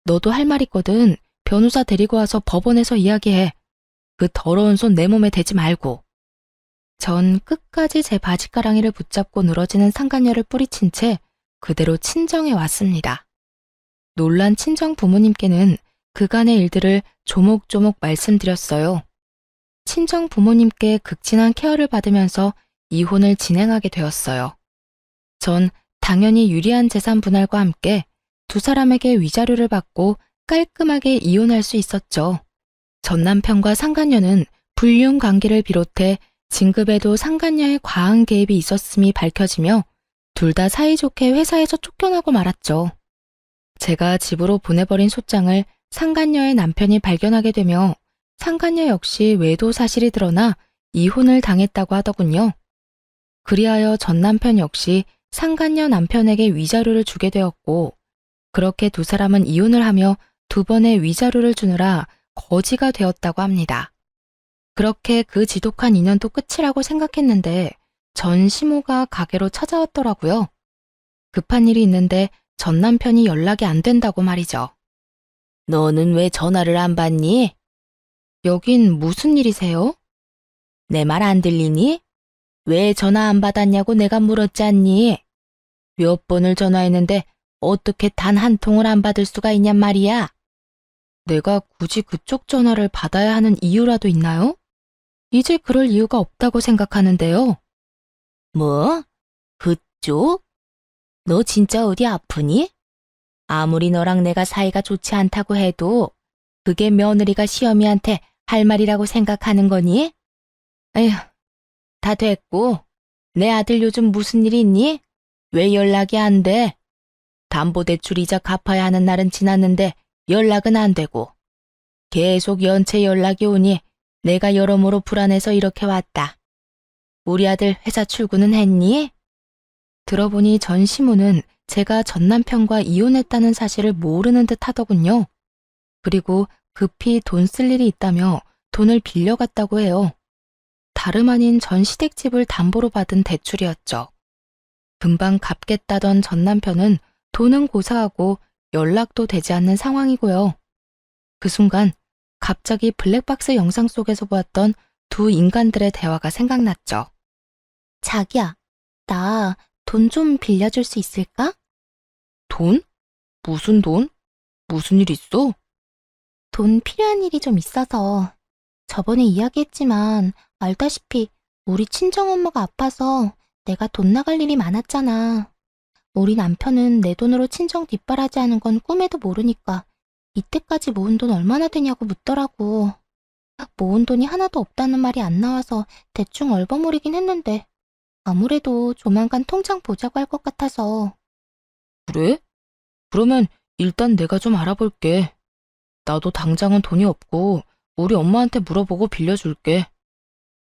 너도 할 말 있거든. 변호사 데리고 와서 법원에서 이야기해. 그 더러운 손 내 몸에 대지 말고. 전 끝까지 제 바지가랑이를 붙잡고 늘어지는 상간녀를 뿌리친 채 그대로 친정에 왔습니다. 놀란 친정 부모님께는 그간의 일들을 조목조목 말씀드렸어요. 친정 부모님께 극진한 케어를 받으면서 이혼을 진행하게 되었어요. 전 당연히 유리한 재산 분할과 함께 두 사람에게 위자료를 받고 깔끔하게 이혼할 수 있었죠. 전 남편과 상간녀는 불륜 관계를 비롯해 진급에도 상간녀의 과한 개입이 있었음이 밝혀지며 둘 다 사이좋게 회사에서 쫓겨나고 말았죠. 제가 집으로 보내버린 소장을 상간녀의 남편이 발견하게 되며 상간녀 역시 외도 사실이 드러나 이혼을 당했다고 하더군요. 그리하여 전 남편 역시 상간녀 남편에게 위자료를 주게 되었고 그렇게 두 사람은 이혼을 하며 두 번의 위자료를 주느라 거지가 되었다고 합니다. 그렇게 그 지독한 인연도 끝이라고 생각했는데 전 시모가 가게로 찾아왔더라고요. 급한 일이 있는데 전 남편이 연락이 안 된다고 말이죠. 너는 왜 전화를 안 받니? 여긴 무슨 일이세요? 내 말 안 들리니? 왜 전화 안 받았냐고 내가 물었지 않니? 몇 번을 전화했는데 어떻게 단 한 통을 안 받을 수가 있냔 말이야? 내가 굳이 그쪽 전화를 받아야 하는 이유라도 있나요? 이제 그럴 이유가 없다고 생각하는데요. 뭐? 그쪽? 너 진짜 어디 아프니? 아무리 너랑 내가 사이가 좋지 않다고 해도 그게 며느리가 시어미한테 할 말이라고 생각하는 거니? 에휴, 다 됐고. 내 아들 요즘 무슨 일 있니? 왜 연락이 안 돼? 담보대출 이자 갚아야 하는 날은 지났는데 연락은 안 되고. 계속 연체 연락이 오니 내가 여러모로 불안해서 이렇게 왔다. 우리 아들 회사 출근은 했니? 들어보니 전 시모는 제가 전 남편과 이혼했다는 사실을 모르는 듯 하더군요. 그리고 급히 돈 쓸 일이 있다며 돈을 빌려갔다고 해요. 다름 아닌 전 시댁집을 담보로 받은 대출이었죠. 금방 갚겠다던 전 남편은 돈은 고사하고 연락도 되지 않는 상황이고요. 그 순간 갑자기 블랙박스 영상 속에서 보았던 두 인간들의 대화가 생각났죠. 자기야, 나 돈 좀 빌려줄 수 있을까? 돈? 무슨 돈? 무슨 일 있어? 돈 필요한 일이 좀 있어서. 저번에 이야기했지만 알다시피 우리 친정엄마가 아파서 내가 돈 나갈 일이 많았잖아. 우리 남편은 내 돈으로 친정 뒷바라지 하는 건 꿈에도 모르니까 이때까지 모은 돈 얼마나 되냐고 묻더라고. 모은 돈이 하나도 없다는 말이 안 나와서 대충 얼버무리긴 했는데 아무래도 조만간 통장 보자고 할 것 같아서. 그래? 그러면 일단 내가 좀 알아볼게. 나도 당장은 돈이 없고 우리 엄마한테 물어보고 빌려줄게.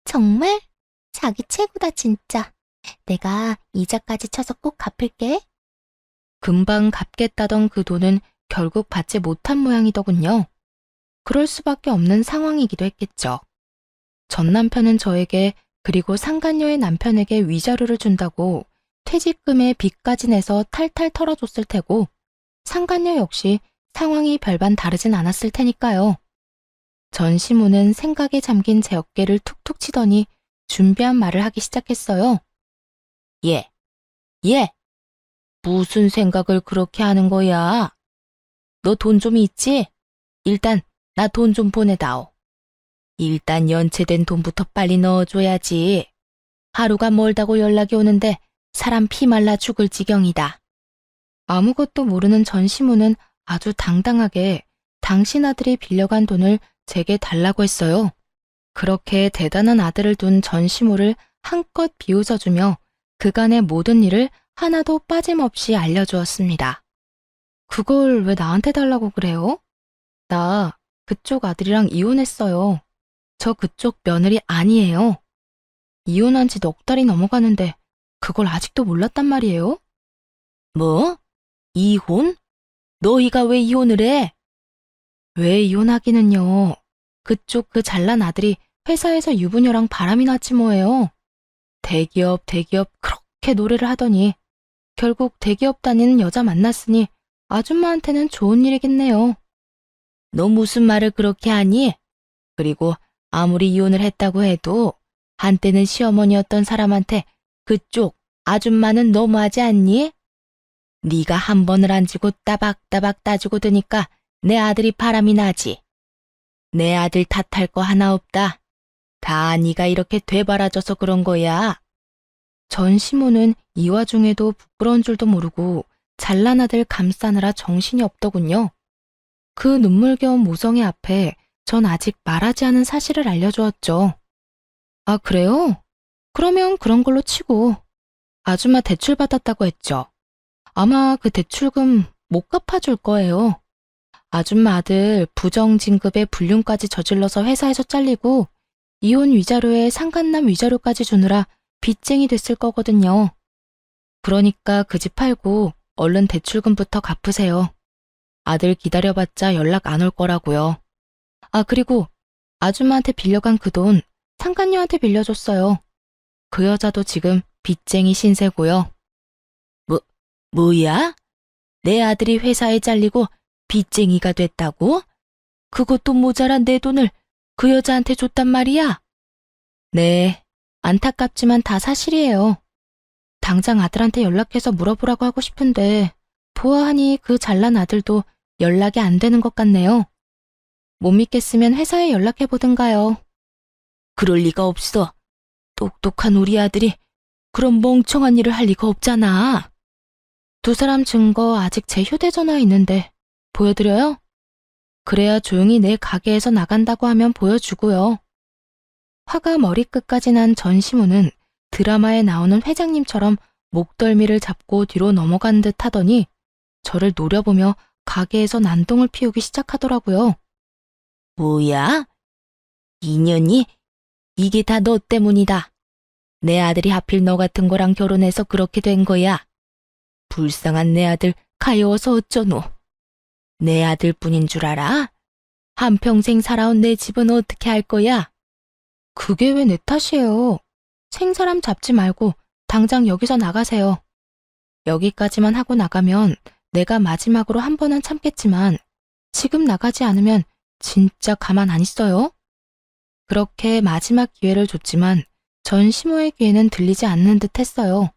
정말? 자기 최고다 진짜. 내가 이자까지 쳐서 꼭 갚을게. 금방 갚겠다던 그 돈은 결국 받지 못한 모양이더군요. 그럴 수밖에 없는 상황이기도 했겠죠. 전 남편은 저에게 그리고 상간녀의 남편에게 위자료를 준다고 퇴직금에 빚까지 내서 탈탈 털어줬을 테고 상간녀 역시 상황이 별반 다르진 않았을 테니까요. 전 시모는 생각에 잠긴 제 어깨를 툭툭 치더니 준비한 말을 하기 시작했어요. 예, 무슨 생각을 그렇게 하는 거야? 너 돈 좀 있지? 일단 나 돈 좀 보내다오. 일단 연체된 돈부터 빨리 넣어줘야지. 하루가 멀다고 연락이 오는데 사람 피 말라 죽을 지경이다. 아무것도 모르는 전 시모는 아주 당당하게 당신 아들이 빌려간 돈을 제게 달라고 했어요. 그렇게 대단한 아들을 둔 전 시모를 한껏 비웃어주며 그간의 모든 일을 하나도 빠짐없이 알려주었습니다. 그걸 왜 나한테 달라고 그래요? 나 그쪽 아들이랑 이혼했어요. 저 그쪽 며느리 아니에요. 이혼한 지 넉 달이 넘어가는데 그걸 아직도 몰랐단 말이에요? 뭐? 이혼? 너희가 왜 이혼을 해? 왜 이혼하기는요. 그쪽 그 잘난 아들이 회사에서 유부녀랑 바람이 났지 뭐예요. 대기업 그렇게 노래를 하더니 결국 대기업 다니는 여자 만났으니 아줌마한테는 좋은 일이겠네요. 너 무슨 말을 그렇게 하니? 그리고 아무리 이혼을 했다고 해도 한때는 시어머니였던 사람한테 그쪽 아줌마는 너무하지 않니? 네가 한 번을 안 지고 따박따박 따지고 드니까 내 아들이 바람이 나지. 내 아들 탓할 거 하나 없다. 다 네가 이렇게 되바라져서 그런 거야. 전시모는 이 와중에도 부끄러운 줄도 모르고 잘난 아들 감싸느라 정신이 없더군요. 그 눈물겨운 모성애 앞에 전 아직 말하지 않은 사실을 알려주었죠. 아, 그래요? 그러면 그런 걸로 치고 아줌마 대출 받았다고 했죠. 아마 그 대출금 못 갚아줄 거예요. 아줌마 아들 부정진급에 불륜까지 저질러서 회사에서 잘리고 이혼 위자료에 상간남 위자료까지 주느라 빚쟁이 됐을 거거든요. 그러니까 그 집 팔고 얼른 대출금부터 갚으세요. 아들 기다려봤자 연락 안 올 거라고요. 아, 그리고 아줌마한테 빌려간 그 돈 상간녀한테 빌려줬어요. 그 여자도 지금 빚쟁이 신세고요. 뭐야? 내 아들이 회사에 잘리고 빚쟁이가 됐다고? 그것도 모자란 내 돈을 그 여자한테 줬단 말이야? 네, 안타깝지만 다 사실이에요. 당장 아들한테 연락해서 물어보라고 하고 싶은데 보아하니 그 잘난 아들도 연락이 안 되는 것 같네요. 못 믿겠으면 회사에 연락해보든가요. 그럴 리가 없어. 똑똑한 우리 아들이 그런 멍청한 일을 할 리가 없잖아. 두 사람 증거 아직 제 휴대전화에 있는데 보여드려요? 그래야 조용히 내 가게에서 나간다고 하면 보여주고요. 화가 머리끝까지 난 전시무는 드라마에 나오는 회장님처럼 목덜미를 잡고 뒤로 넘어간 듯 하더니 저를 노려보며 가게에서 난동을 피우기 시작하더라고요. 뭐야? 인연이? 이게 다 너 때문이다. 내 아들이 하필 너 같은 거랑 결혼해서 그렇게 된 거야. 불쌍한 내 아들 가여워서 어쩌노. 내 아들뿐인 줄 알아? 한평생 살아온 내 집은 어떻게 할 거야? 그게 왜 내 탓이에요? 생사람 잡지 말고 당장 여기서 나가세요. 여기까지만 하고 나가면 내가 마지막으로 한 번은 참겠지만 지금 나가지 않으면 진짜 가만 안 있어요. 그렇게 마지막 기회를 줬지만 전 시모의 귀에는 들리지 않는 듯 했어요.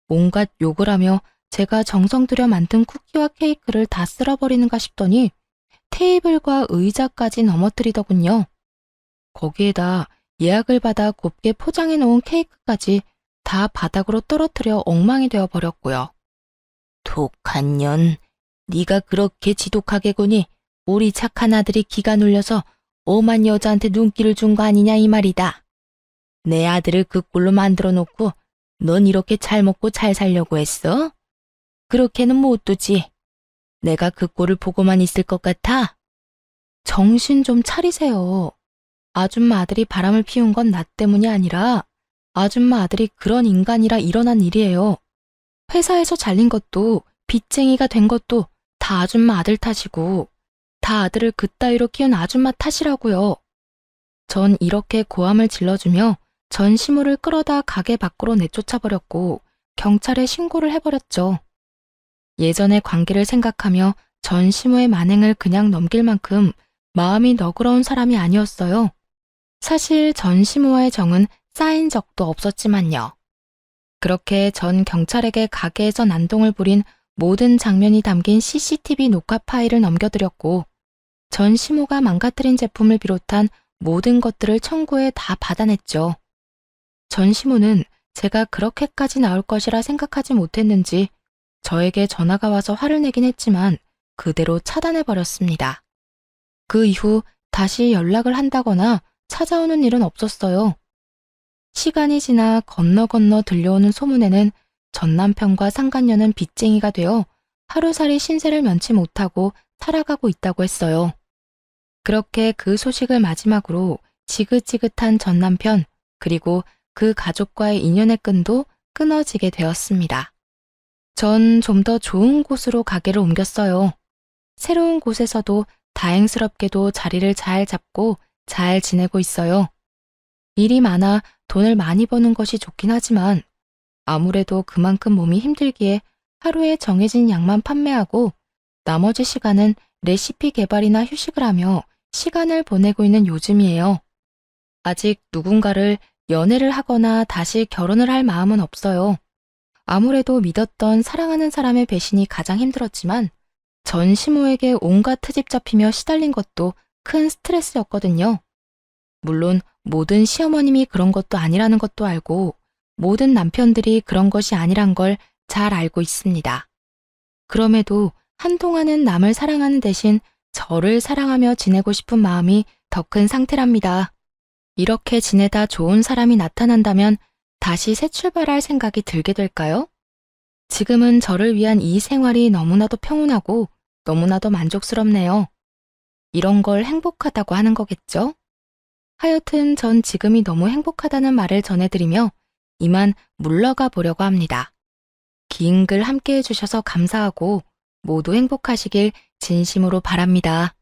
온갖 욕을 하며 제가 정성 들여 만든 쿠키와 케이크를 다 쓸어버리는가 싶더니 테이블과 의자까지 넘어뜨리더군요. 거기에다 예약을 받아 곱게 포장해 놓은 케이크까지 다 바닥으로 떨어뜨려 엉망이 되어 버렸고요. 독한 년, 네가 그렇게 지독하게 구니 우리 착한 아들이 기가 눌려서 오만 여자한테 눈길을 준 거 아니냐 이 말이다. 내 아들을 그 꼴로 만들어 놓고 넌 이렇게 잘 먹고 잘 살려고 했어? 그렇게는 못 두지. 내가 그 꼴을 보고만 있을 것 같아? 정신 좀 차리세요. 아줌마 아들이 바람을 피운 건 나 때문이 아니라 아줌마 아들이 그런 인간이라 일어난 일이에요. 회사에서 잘린 것도 빚쟁이가 된 것도 다 아줌마 아들 탓이고 다 아들을 그따위로 키운 아줌마 탓이라고요. 전 이렇게 고함을 질러주며 전 시무를 끌어다 가게 밖으로 내쫓아버렸고 경찰에 신고를 해버렸죠. 예전의 관계를 생각하며 전 시무의 만행을 그냥 넘길 만큼 마음이 너그러운 사람이 아니었어요. 사실 전 시무와의 정은 쌓인 적도 없었지만요. 그렇게 전 경찰에게 가게에서 난동을 부린 모든 장면이 담긴 CCTV 녹화 파일을 넘겨드렸고 전 시무가 망가뜨린 제품을 비롯한 모든 것들을 청구해 다 받아냈죠. 전 시무는 제가 그렇게까지 나올 것이라 생각하지 못했는지 저에게 전화가 와서 화를 내긴 했지만 그대로 차단해버렸습니다. 그 이후 다시 연락을 한다거나 찾아오는 일은 없었어요. 시간이 지나 건너 들려오는 소문에는 전 남편과 상간녀는 빚쟁이가 되어 하루살이 신세를 면치 못하고 살아가고 있다고 했어요. 그렇게 그 소식을 마지막으로 지긋지긋한 전 남편 그리고 그 가족과의 인연의 끈도 끊어지게 되었습니다. 전 좀 더 좋은 곳으로 가게를 옮겼어요. 새로운 곳에서도 다행스럽게도 자리를 잘 잡고 잘 지내고 있어요. 일이 많아 돈을 많이 버는 것이 좋긴 하지만 아무래도 그만큼 몸이 힘들기에 하루에 정해진 양만 판매하고 나머지 시간은 레시피 개발이나 휴식을 하며 시간을 보내고 있는 요즘이에요. 아직 누군가를 연애를 하거나 다시 결혼을 할 마음은 없어요. 아무래도 믿었던 사랑하는 사람의 배신이 가장 힘들었지만 전 시모에게 온갖 트집 잡히며 시달린 것도 큰 스트레스였거든요. 물론 모든 시어머님이 그런 것도 아니라는 것도 알고 모든 남편들이 그런 것이 아니란 걸 잘 알고 있습니다. 그럼에도 한동안은 남을 사랑하는 대신 저를 사랑하며 지내고 싶은 마음이 더 큰 상태랍니다. 이렇게 지내다 좋은 사람이 나타난다면 다시 새 출발할 생각이 들게 될까요? 지금은 저를 위한 이 생활이 너무나도 평온하고 너무나도 만족스럽네요. 이런 걸 행복하다고 하는 거겠죠? 하여튼 전 지금이 너무 행복하다는 말을 전해드리며 이만 물러가 보려고 합니다. 긴 글 함께 해주셔서 감사하고 모두 행복하시길 진심으로 바랍니다.